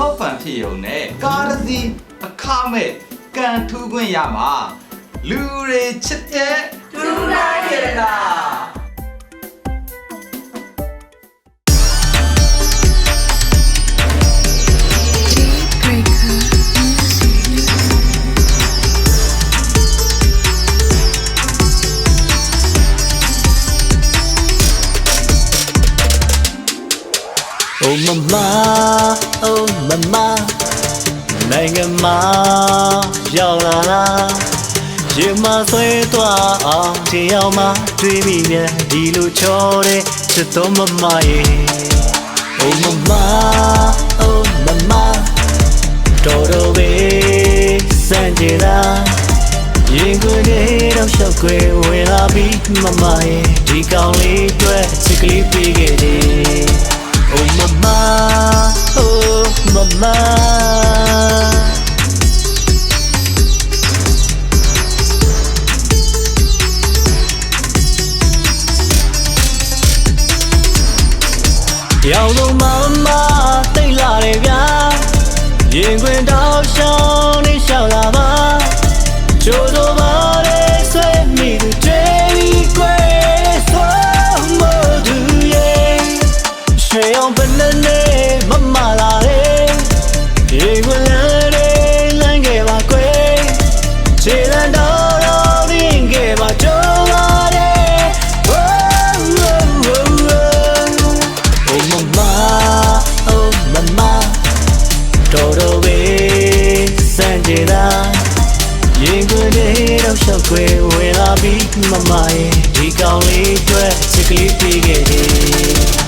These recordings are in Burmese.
ကော့ဖန်ဖြစ်ရုံနဲ့ကားတစ်စီးအခမဲ့ကန်ထူးခွင့်ရမှာလူတွေချစ်တဲ့ထူးနာရတာ Oh mama, oh mama, နိုင်ငံမှာရောက်လာလားရေမဆွဲသွားအောင်တရားမှတွေးမိပြန်ဒီလိုချောတဲ့ချစ်တော်မမရဲ့ Oh mama, oh mama, တော်တော်ပဲစံကြလားရင်ကိုယ်နဲ့တော့ရှောက်ွယ်ဝင်လာပြီးမမရဲ့ဒီကောင်လေးအတွက်ချစ်ကလေးပေးခဲ့တယ် Oh mama, oh mama ရောက်လို့မမတိတ်လာတယ်ဗျာရင်ခွင်တော့ရှောင်းနေရှောက်လာပါချိုးစိုးပါလေဆွဲမိသူတွေပြီးကွယ်ဆွမ်းမသူရဲ့ရွှေအောင်ပနနေမမလာတယ်ရေခွင်လည်းလမ်းခဲ့ပါကွယ်ခြေလမ်းတော့ရင်းခဲ့ပါကြိုးပါတော်တော်ပဲစံကြလားရင်ကိုယ်နဲ့တော့ရှောက်ွယ်ဝင်လာပြီးမမရဲ့ဒီကောင်လေးအတွက်ချစ်ကလေးပေးခဲ့တယ်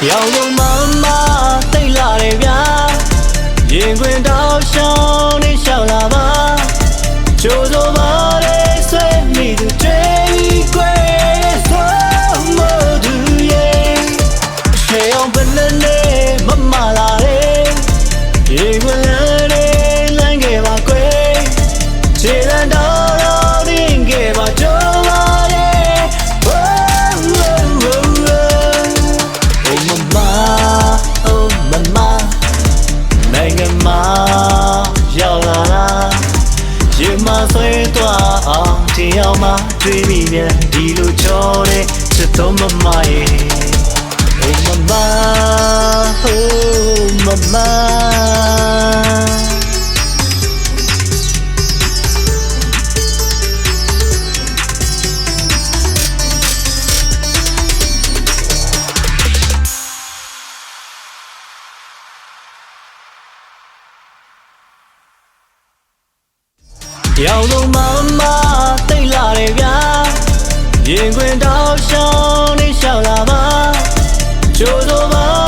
ရောက်လို့မမတိတ်လာတယ်ဗျာရင်ခွင်တော့ရှောင်းနေရှောက်လာပါချိုးစိုးပါလေဆွဲမိသူတွေကွယ်ဆွမ်းမသူရဲ့ရွှေအောင်ပနနေမမလာတယ်ရင်ခွင်လည်းလမ်းခဲ့ပါကွယ်ခြေလမ်းတော့ရင်းခဲ့ပါကြိုးပါနိုင်ငံမှာရောက်လာလားရေမဆွဲသွားအောင်တရားမှတွေးမိပြန်ဒီလိုချောတဲ့ချစ်တော်မမရဲ့ Oh mama, oh mamaရောက်လို့မမတိတ်လာတယ်ဗျာရင်ခွင်တော့ရှောင်းနေရှောက်လာပါချိုးစိုးပါ